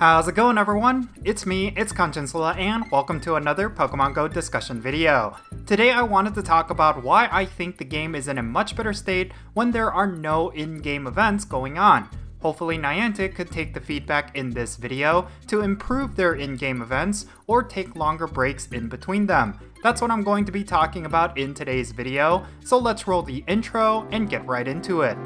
How's it going, everyone? It's me, it's Jinsula, and welcome to another Pokemon Go discussion video. Today I wanted to talk about why I think the game is in a much better state when there are no in-game events going on. Hopefully Niantic could take the feedback in this video to improve their in-game events or take longer breaks in between them. That's what I'm going to be talking about in today's video, so let's roll the intro and get right into it.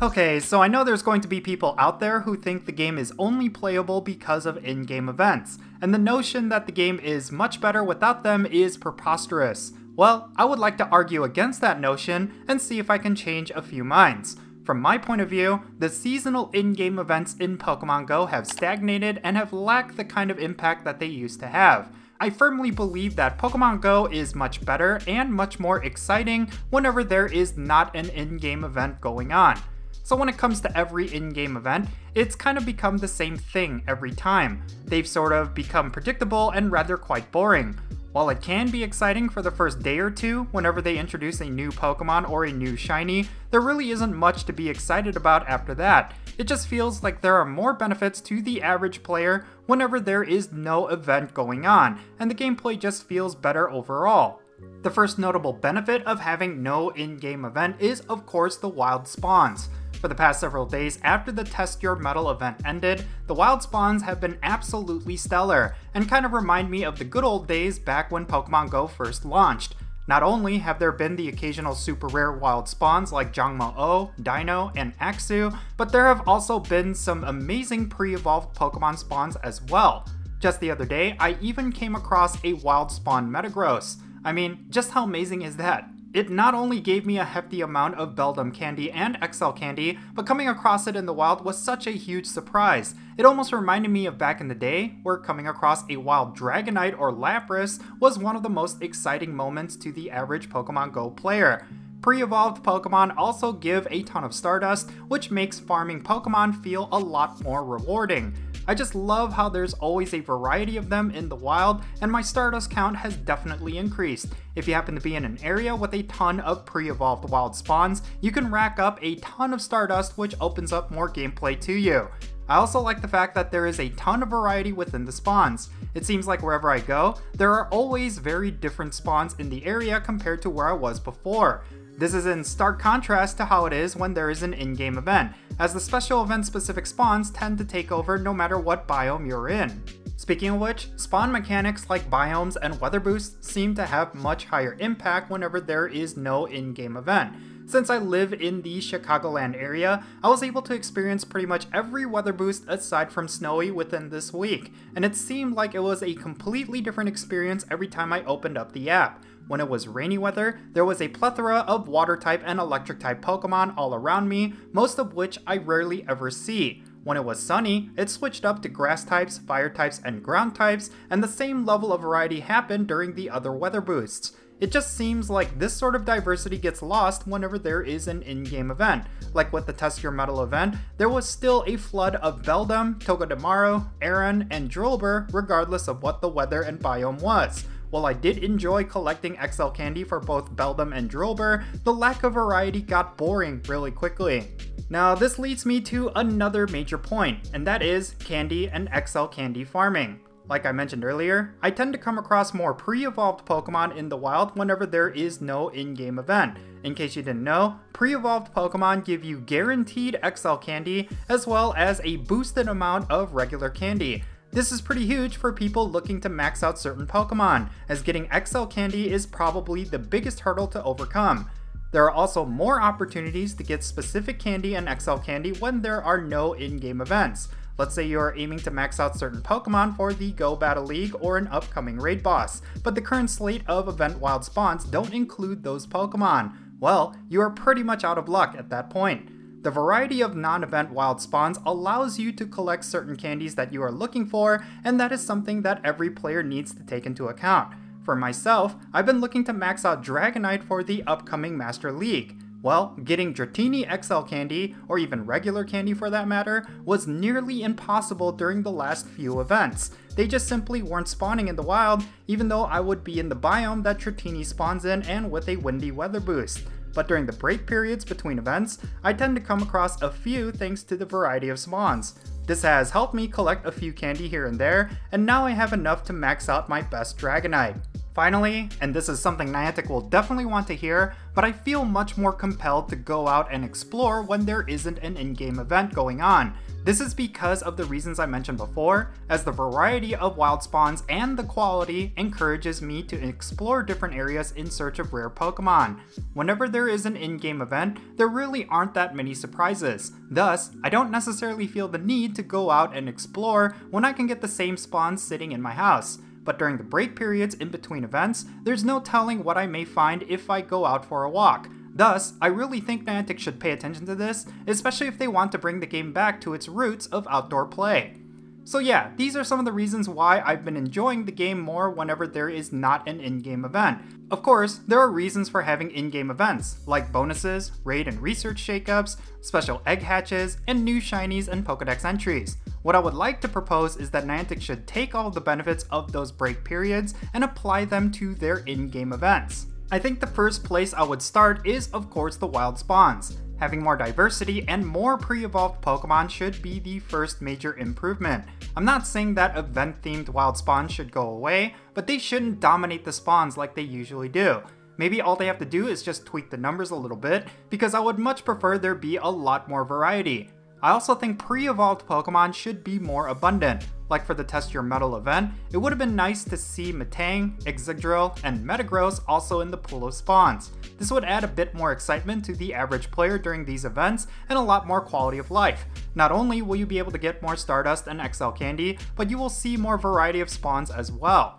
Okay, so I know there's going to be people out there who think the game is only playable because of in-game events, and the notion that the game is much better without them is preposterous. Well, I would like to argue against that notion and see if I can change a few minds. From my point of view, the seasonal in-game events in Pokemon Go have stagnated and have lacked the kind of impact that they used to have. I firmly believe that Pokemon Go is much better and much more exciting whenever there is not an in-game event going on. So when it comes to every in-game event, it's kind of become the same thing every time. They've sort of become predictable and rather quite boring. While it can be exciting for the first day or two whenever they introduce a new Pokemon or a new shiny, there really isn't much to be excited about after that. It just feels like there are more benefits to the average player whenever there is no event going on, and the gameplay just feels better overall. The first notable benefit of having no in-game event is, of course, the wild spawns. For the past several days after the Test Your Metal event ended, the wild spawns have been absolutely stellar, and kind of remind me of the good old days back when Pokemon Go first launched. Not only have there been the occasional super rare wild spawns like Jangmo-O, Dino, and Axew, but there have also been some amazing pre-evolved Pokemon spawns as well. Just the other day, I even came across a wild spawn Metagross. I mean, just how amazing is that? It not only gave me a hefty amount of Beldum candy and XL candy, but coming across it in the wild was such a huge surprise. It almost reminded me of back in the day, where coming across a wild Dragonite or Lapras was one of the most exciting moments to the average Pokemon Go player. Pre-evolved Pokemon also give a ton of Stardust, which makes farming Pokemon feel a lot more rewarding. I just love how there's always a variety of them in the wild, and my Stardust count has definitely increased. If you happen to be in an area with a ton of pre-evolved wild spawns, you can rack up a ton of Stardust, which opens up more gameplay to you. I also like the fact that there is a ton of variety within the spawns. It seems like wherever I go, there are always very different spawns in the area compared to where I was before. This is in stark contrast to how it is when there is an in-game event, as the special event specific spawns tend to take over no matter what biome you're in. Speaking of which, spawn mechanics like biomes and weather boosts seem to have much higher impact whenever there is no in-game event. Since I live in the Chicagoland area, I was able to experience pretty much every weather boost aside from snowy within this week, and it seemed like it was a completely different experience every time I opened up the app. When it was rainy weather, there was a plethora of water type and electric type Pokemon all around me, most of which I rarely ever see. When it was sunny, it switched up to grass types, fire types, and ground types, and the same level of variety happened during the other weather boosts. It just seems like this sort of diversity gets lost whenever there is an in-game event. Like with the Test Your Metal event, there was still a flood of Beldum, Togedemaru, Aron, and Drillbur regardless of what the weather and biome was. While I did enjoy collecting XL candy for both Beldum and Drillbur, the lack of variety got boring really quickly. Now this leads me to another major point, and that is candy and XL candy farming. Like I mentioned earlier, I tend to come across more pre-evolved Pokemon in the wild whenever there is no in-game event. In case you didn't know, pre-evolved Pokemon give you guaranteed XL candy as well as a boosted amount of regular candy. This is pretty huge for people looking to max out certain Pokemon, as getting XL candy is probably the biggest hurdle to overcome. There are also more opportunities to get specific candy and XL candy when there are no in-game events. Let's say you are aiming to max out certain Pokemon for the Go Battle League or an upcoming raid boss, but the current slate of event wild spawns don't include those Pokemon. Well, you are pretty much out of luck at that point. The variety of non-event wild spawns allows you to collect certain candies that you are looking for, and that is something that every player needs to take into account. For myself, I've been looking to max out Dragonite for the upcoming Master League. Well, getting Dratini XL candy, or even regular candy for that matter, was nearly impossible during the last few events. They just simply weren't spawning in the wild, even though I would be in the biome that Dratini spawns in and with a windy weather boost. But during the break periods between events, I tend to come across a few thanks to the variety of spawns. This has helped me collect a few candy here and there, and now I have enough to max out my best Dragonite. Finally, and this is something Niantic will definitely want to hear, but I feel much more compelled to go out and explore when there isn't an in-game event going on. This is because of the reasons I mentioned before, as the variety of wild spawns and the quality encourages me to explore different areas in search of rare Pokemon. Whenever there is an in-game event, there really aren't that many surprises. Thus, I don't necessarily feel the need to go out and explore when I can get the same spawns sitting in my house. But during the break periods in between events, there's no telling what I may find if I go out for a walk. Thus, I really think Niantic should pay attention to this, especially if they want to bring the game back to its roots of outdoor play. So yeah, these are some of the reasons why I've been enjoying the game more whenever there is not an in-game event. Of course, there are reasons for having in-game events, like bonuses, raid and research shakeups, special egg hatches, and new shinies and Pokedex entries. What I would like to propose is that Niantic should take all of the benefits of those break periods and apply them to their in-game events. I think the first place I would start is of course the wild spawns. Having more diversity and more pre-evolved Pokemon should be the first major improvement. I'm not saying that event-themed wild spawns should go away, but they shouldn't dominate the spawns like they usually do. Maybe all they have to do is just tweak the numbers a little bit, because I would much prefer there be a lot more variety. I also think pre-evolved Pokemon should be more abundant. Like for the Test Your Metal event, it would have been nice to see Metang, Excadrill, and Metagross also in the pool of spawns. This would add a bit more excitement to the average player during these events and a lot more quality of life. Not only will you be able to get more Stardust and XL candy, but you will see more variety of spawns as well.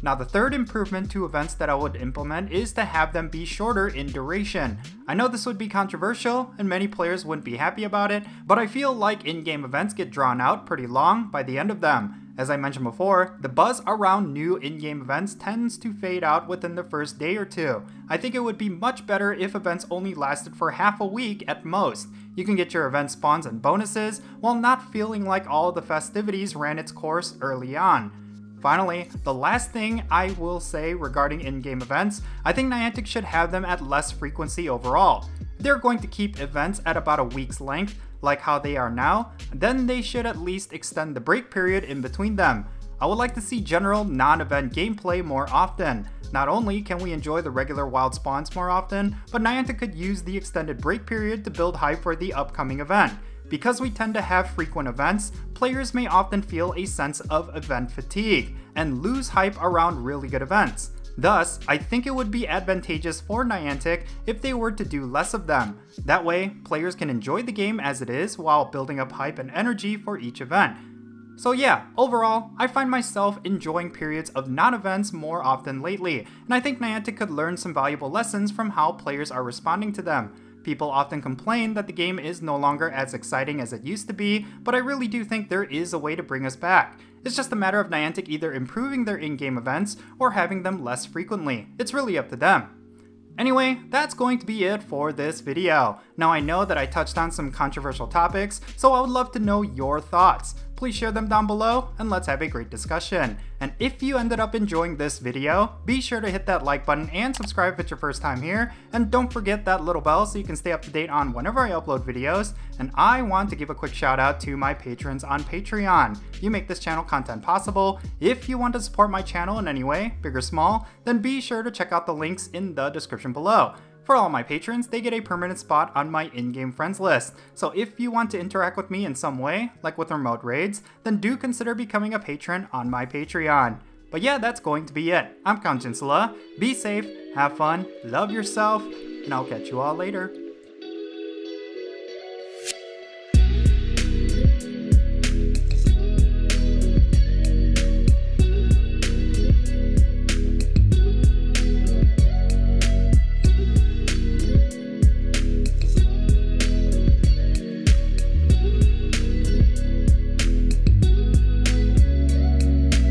Now the third improvement to events that I would implement is to have them be shorter in duration. I know this would be controversial and many players wouldn't be happy about it, but I feel like in-game events get drawn out pretty long by the end of them. As I mentioned before, the buzz around new in-game events tends to fade out within the first day or two. I think it would be much better if events only lasted for half a week at most. You can get your event spawns and bonuses while not feeling like all of the festivities ran its course early on. Finally, the last thing I will say regarding in-game events, I think Niantic should have them at less frequency overall. If they're going to keep events at about a week's length, like how they are now, then they should at least extend the break period in between them. I would like to see general non-event gameplay more often. Not only can we enjoy the regular wild spawns more often, but Niantic could use the extended break period to build hype for the upcoming event. Because we tend to have frequent events, players may often feel a sense of event fatigue and lose hype around really good events. Thus, I think it would be advantageous for Niantic if they were to do less of them. That way, players can enjoy the game as it is while building up hype and energy for each event. So yeah, overall, I find myself enjoying periods of non-events more often lately, and I think Niantic could learn some valuable lessons from how players are responding to them. People often complain that the game is no longer as exciting as it used to be, but I really do think there is a way to bring us back. It's just a matter of Niantic either improving their in-game events or having them less frequently. It's really up to them. Anyway, that's going to be it for this video. Now I know that I touched on some controversial topics, so I would love to know your thoughts. Please share them down below and let's have a great discussion. And if you ended up enjoying this video, be sure to hit that like button and subscribe if it's your first time here. And don't forget that little bell so you can stay up to date on whenever I upload videos. And I want to give a quick shout out to my patrons on Patreon. You make this channel content possible. If you want to support my channel in any way, big or small, then be sure to check out the links in the description below. For all my patrons, they get a permanent spot on my in-game friends list. So if you want to interact with me in some way, like with remote raids, then do consider becoming a patron on my Patreon. But yeah, that's going to be it. I'm Jinsula. Be safe, have fun, love yourself, and I'll catch you all later.